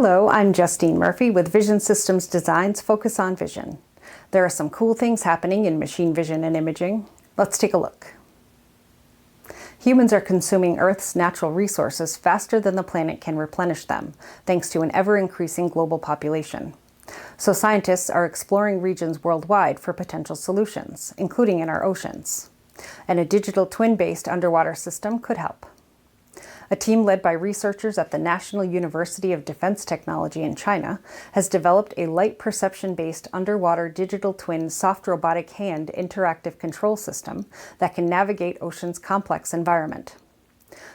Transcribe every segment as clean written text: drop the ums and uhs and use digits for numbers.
Hello, I'm Justine Murphy with Vision Systems Design's Focus on Vision. There are some cool things happening in machine vision and imaging. Let's take a look. Humans are consuming Earth's natural resources faster than the planet can replenish them, thanks to an ever-increasing global population. So scientists are exploring regions worldwide for potential solutions, including in our oceans. And a digital twin-based underwater system could help. A team led by researchers at the National University of Defense Technology in China has developed a light perception-based underwater digital twin soft robotic hand interactive control system that can navigate ocean's complex environment.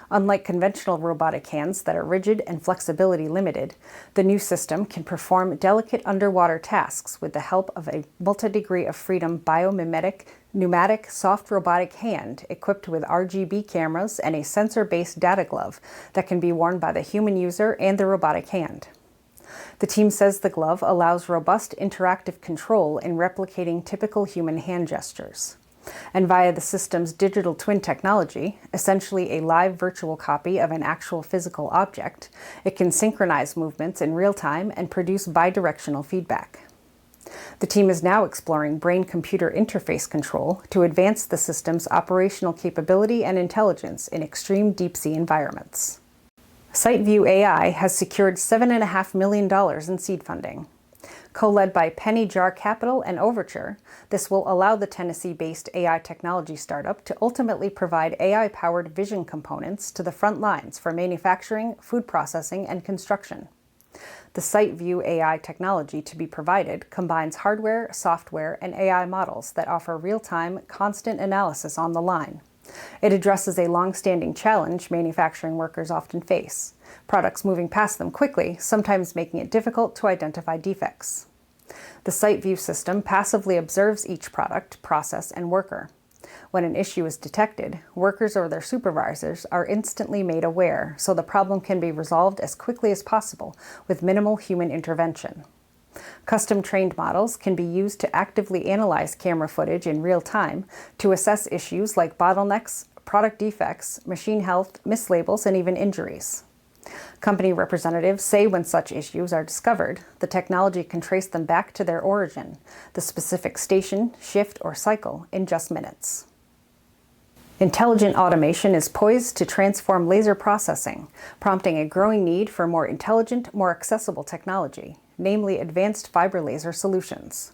Unlike conventional robotic hands that are rigid and flexibility limited, the new system can perform delicate underwater tasks with the help of a multi-degree of freedom biomimetic pneumatic soft robotic hand equipped with RGB cameras and a sensor-based data glove that can be worn by the human user and the robotic hand. The team says the glove allows robust interactive control in replicating typical human hand gestures. And via the system's digital twin technology, essentially a live virtual copy of an actual physical object, it can synchronize movements in real time and produce bidirectional feedback. The team is now exploring brain-computer interface control to advance the system's operational capability and intelligence in extreme deep-sea environments. SiteVue AI has secured $7.5 million in seed funding. Co-led by Penny Jar Capital and Overture, this will allow the Tennessee-based AI technology startup to ultimately provide AI-powered vision components to the front lines for manufacturing, food processing, and construction. The SiteVue AI technology to be provided combines hardware, software, and AI models that offer real-time, constant analysis on the line. It addresses a long-standing challenge manufacturing workers often face: products moving past them quickly, sometimes making it difficult to identify defects. The SiteVue system passively observes each product, process, and worker. When an issue is detected, workers or their supervisors are instantly made aware, so the problem can be resolved as quickly as possible with minimal human intervention. Custom-trained models can be used to actively analyze camera footage in real time to assess issues like bottlenecks, product defects, machine health, mislabels, and even injuries. Company representatives say when such issues are discovered, the technology can trace them back to their origin, the specific station, shift, or cycle, in just minutes. Intelligent automation is poised to transform laser processing, prompting a growing need for more intelligent, more accessible technology, namely advanced fiber laser solutions.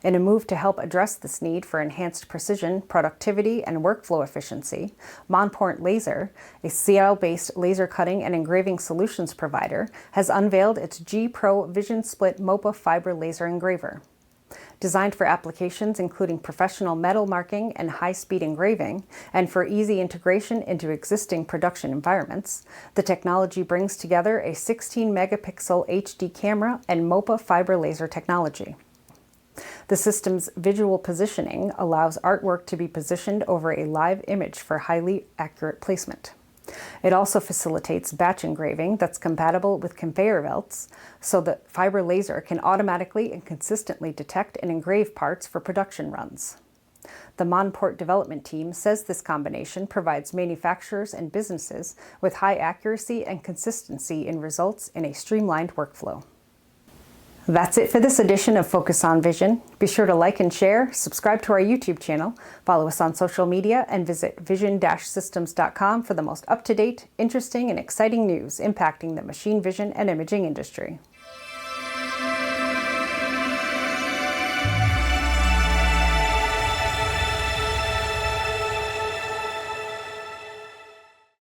In a move to help address this need for enhanced precision, productivity, and workflow efficiency, Monport Laser, a Seattle-based laser cutting and engraving solutions provider, has unveiled its G Pro Vision Split MOPA fiber laser engraver. Designed for applications including professional metal marking and high-speed engraving, and for easy integration into existing production environments, the technology brings together a 16-megapixel HD camera and MOPA fiber laser technology. The system's visual positioning allows artwork to be positioned over a live image for highly accurate placement. It also facilitates batch engraving that's compatible with conveyor belts, so that fiber laser can automatically and consistently detect and engrave parts for production runs. The Monport development team says this combination provides manufacturers and businesses with high accuracy and consistency in results in a streamlined workflow. That's it for this edition of Focus on Vision. Be sure to like and share, subscribe to our YouTube channel, follow us on social media, and visit vision-systems.com for the most up-to-date, interesting, and exciting news impacting the machine vision and imaging industry.